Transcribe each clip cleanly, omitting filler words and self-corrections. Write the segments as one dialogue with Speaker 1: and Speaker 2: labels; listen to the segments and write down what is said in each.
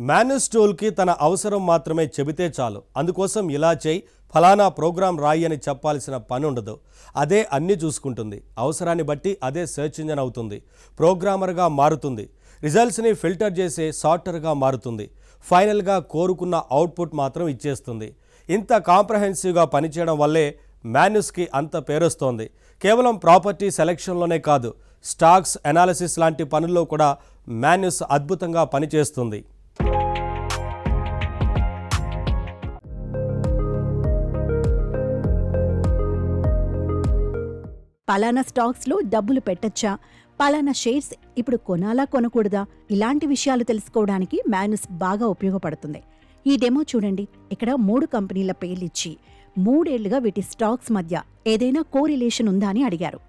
Speaker 1: మాన్యుస్ టూల్కి తన అవసరం మాత్రమే చెబితే చాలు. అందుకోసం ఇలా చేయి, ఫలానా ప్రోగ్రాం రాయి అని చెప్పాల్సిన పని ఉండదు. అదే అన్నీ చూసుకుంటుంది. అవసరాన్ని బట్టి అదే సెర్చ్ ఇంజన్ అవుతుంది. ప్రోగ్రామర్గా మారుతుంది. రిజల్ట్స్ని ఫిల్టర్ చేసే సార్టర్గా మారుతుంది. ఫైనల్గా కోరుకున్న అవుట్పుట్ మాత్రం ఇచ్చేస్తుంది. ఇంత కాంప్రహెన్సివ్గా పనిచేయడం వల్లే మాన్యుస్కి అంత పేరొస్తోంది. కేవలం ప్రాపర్టీ సెలెక్షన్లోనే కాదు, స్టాక్స్ అనాలిసిస్ లాంటి పనుల్లో కూడా మాన్యుస్ అద్భుతంగా పనిచేస్తుంది.
Speaker 2: పలానా స్టాక్స్లో డబ్బులు పెట్టచ్చా, పలానా షేర్స్ ఇప్పుడు కొనాలా కొనకూడదా, ఇలాంటి విషయాలు తెలుసుకోవడానికి మాన్యుస్ బాగా ఉపయోగపడుతుంది. ఈ డెమో చూడండి. ఇక్కడ 3 కంపెనీల పేర్లిచ్చి 3 ఏళ్లుగా వీటి స్టాక్స్ మధ్య ఏదైనా కోరిలేషన్ ఉందా అని అడిగారు.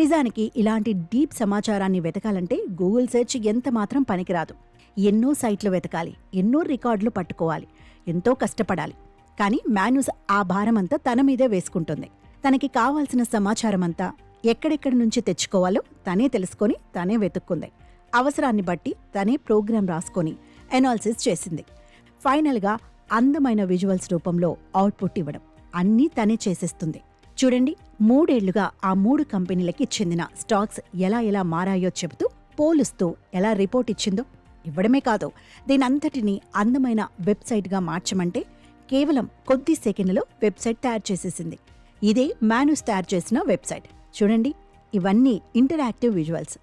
Speaker 2: నిజానికి ఇలాంటి డీప్ సమాచారాన్ని వెతకాలంటే గూగుల్ సెర్చ్ ఎంత మాత్రం పనికిరాదు. ఎన్నో సైట్లు వెతకాలి, ఎన్నో రికార్డులు పట్టుకోవాలి, ఎంతో కష్టపడాలి. కానీ మాన్యుస్ ఆ భారమంతా తన మీదే వేసుకుంటుంది. తనకి కావాల్సిన సమాచారమంతా ఎక్కడెక్కడి నుంచి తెచ్చుకోవాలో తనే తెలుసుకొని తనే వెతుక్కుంది. అవసరాన్ని బట్టి తనే ప్రోగ్రాం రాసుకొని ఎనాలిసిస్ చేసింది. ఫైనల్గా అందమైన విజువల్స్ రూపంలో అవుట్పుట్ ఇవ్వడం అన్నీ తనే చేసేస్తుంది. చూడండి, 3 ఏళ్లుగా ఆ 3 కంపెనీలకి చెందిన స్టాక్స్ ఎలా మారాయో చెబుతూ పోలుస్తూ ఎలా రిపోర్ట్ ఇచ్చిందో. ఇవ్వడమే కాదు, దీనంతటినీ అందమైన వెబ్సైట్గా మార్చమంటే కేవలం కొద్ది సెకండ్లలో వెబ్సైట్ తయారు చేసేసింది. ఇదే మాన్యుస్ తయారు చేసిన వెబ్సైట్. చూడండి, ఇవన్నీ ఇంటరాక్టివ్ విజువల్స్.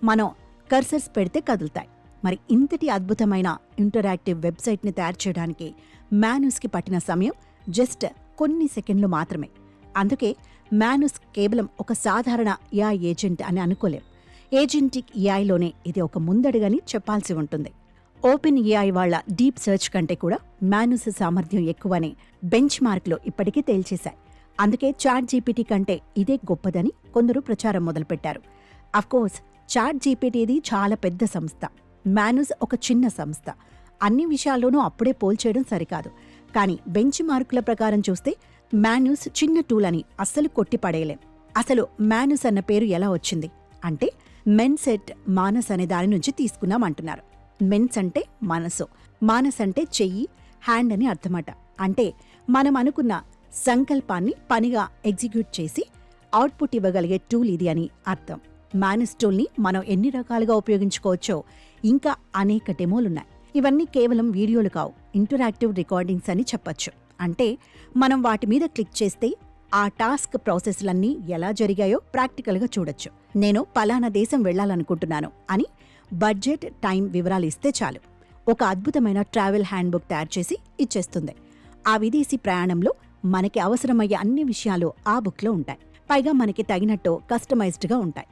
Speaker 2: మనం కర్సర్స్ పెడితే కదులుతాయి. మరి ఇంతటి అద్భుతమైన ఇంటరాక్టివ్ వెబ్సైట్ని తయారు చేయడానికి మాన్యుస్కి పట్టిన సమయం జస్ట్ కొన్ని సెకండ్లు మాత్రమే. అందుకే మాన్యుస్ కేవలం ఒక సాధారణ ఏఐ ఏజెంట్ అని అనుకోలేం. ఏజెంటిక్ ఏఐలోనే ఇది ఒక ముందడుగని చెప్పాల్సి ఉంటుంది. ఓపెన్ ఏఐ వాళ్ల డీప్ సెర్చ్ కంటే కూడా మాన్యుస్ సామర్థ్యం ఎక్కువని బెంచ్ మార్క్లో ఇప్పటికీ తేల్చేశాయి. అందుకే చాట్ జీపీటీ కంటే ఇదే గొప్పదని కొందరు ప్రచారం మొదలుపెట్టారు. అఫ్కోర్స్ చాట్ జీపీటీది చాలా పెద్ద సంస్థ, మాన్యుస్ ఒక చిన్న సంస్థ. అన్ని విషయాల్లోనూ అప్పుడే పోల్చేయడం సరికాదు. కానీ బెంచ్ మార్కుల ప్రకారం చూస్తే మాన్యుస్ చిన్న టూల్ అని అస్సలు కొట్టిపడేయలేం. అసలు మాన్యుస్ అన్న పేరు ఎలా వచ్చింది అంటే మెన్సెట్ మానస్ అనే దాని నుంచి తీసుకున్నామంటున్నారు. మెన్స్ అంటే మనసు, మానస్ అంటే చెయ్యి, హ్యాండ్ అని అర్థమట. అంటే మనం అనుకున్న సంకల్పాన్ని పనిగా ఎగ్జిక్యూట్ చేసి అవుట్పుట్ ఇవ్వగలిగే టూల్ ఇది అని అర్థం. మాన్యుస్ టూల్ని మనం ఎన్ని రకాలుగా ఉపయోగించుకోవచ్చో ఇంకా అనేక డెమోలున్నాయి. ఇవన్నీ కేవలం వీడియోలు కావు, ఇంటరాక్టివ్ రికార్డింగ్స్ అని చెప్పొచ్చు. అంటే మనం వాటి మీద క్లిక్ చేస్తే ఆ టాస్క్ ప్రాసెస్లన్నీ ఎలా జరిగాయో ప్రాక్టికల్గా చూడొచ్చు. నేను పలానా దేశం వెళ్లాలనుకుంటున్నాను అని బడ్జెట్, టైం వివరాలు ఇస్తే చాలు, ఒక అద్భుతమైన ట్రావెల్ హ్యాండ్బుక్ తయారు చేసి ఇచ్చేస్తుంది. ఆ విదేశీ ప్రయాణంలో మనకి అవసరమయ్యే అన్ని విషయాలు ఆ బుక్లో ఉంటాయి. పైగా మనకి తగినట్టు కస్టమైజ్డ్గా ఉంటాయి.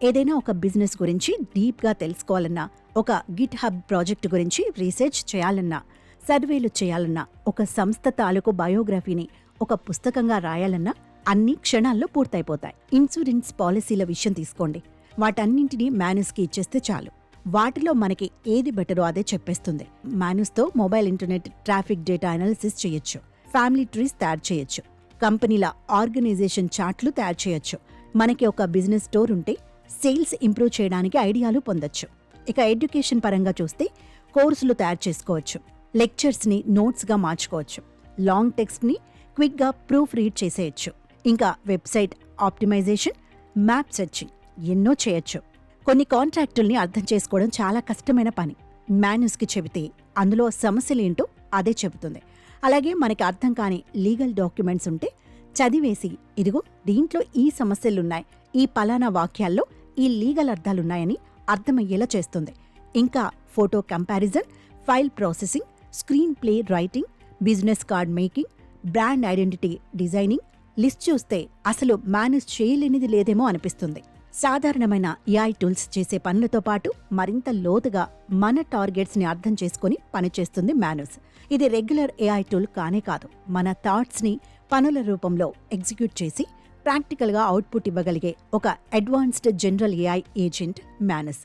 Speaker 2: ఏదైనా ఒక బిజినెస్ గురించి డీప్గా తెలుసుకోవాలన్నా, ఒక గిట్ హబ్ ప్రాజెక్టు గురించి రీసెర్చ్ చేయాలన్నా, సర్వేలు చేయాలన్నా, ఒక సంస్థ తాలూకు బయోగ్రఫీని ఒక పుస్తకంగా రాయాలన్నా అన్ని క్షణాల్లో పూర్తయిపోతాయి. ఇన్సూరెన్స్ పాలసీల విషయం తీసుకోండి, వాటన్నింటినీ మాన్యుస్కి ఇచ్చేస్తే చాలు. వాటిలో మనకి ఏది బెటరో అదే చెప్పేస్తుంది. మాన్యుస్తో mobile internet traffic data analysis చేయొచ్చు, ఫ్యామిలీ ట్రీస్ తయారు చేయొచ్చు, కంపెనీల ఆర్గనైజేషన్ చార్ట్లు తయారు చేయొచ్చు. మనకి ఒక బిజినెస్ స్టోర్ ఉంటే సేల్స్ ఇంప్రూవ్ చేయడానికి ఐడియాలు పొందొచ్చు. ఇక ఎడ్యుకేషన్ పరంగా చూస్తే కోర్సులు తయారు చేసుకోవచ్చు, లెక్చర్స్ని నోట్స్గా మార్చుకోవచ్చు, లాంగ్ టెక్స్ట్ని క్విక్గా ప్రూఫ్ రీడ్ చేసేయచ్చు. ఇంకా వెబ్సైట్ ఆప్టిమైజేషన్, మ్యాప్ సెర్చింగ్ ఎన్నో చేయొచ్చు. కొన్ని కాంట్రాక్టుల్ని అర్థం చేసుకోవడం చాలా కష్టమైన పని. మాన్యుస్కి చెబితే అందులో సమస్యలేంటో అదే చెబుతుంది. అలాగే మనకి అర్థం కాని లీగల్ డాక్యుమెంట్స్ ఉంటే చదివేసి, ఇదిగో దీంట్లో ఈ సమస్యలున్నాయి, ఈ పలానా వాక్యాల్లో ఈ లీగల్ అర్థాలున్నాయని అర్థమయ్యేలా చేస్తుంది. ఇంకా photo comparison, file processing, screen play writing, business card making, brand identity designing list చూస్తే అసలు మాన్యుస్ చేయలేనిది లేదేమో అనిపిస్తుంది. సాధారణమైన ఏఐ టూల్స్ చేసే పనులతో పాటు మరింత లోతుగా మన టార్గెట్స్ని అర్థం చేసుకుని పనిచేస్తుంది మాన్యుస్. ఇది రెగ్యులర్ ఏఐ టూల్ కానే కాదు, మన థాట్స్ని పనుల రూపంలో ఎగ్జిక్యూట్ చేసి ప్రాక్టికల్గా అవుట్పుట్ ఇవ్వగలిగే ఒక అడ్వాన్స్డ్ జనరల్ ఏఐ ఏజెంట్ మాన్యుస్.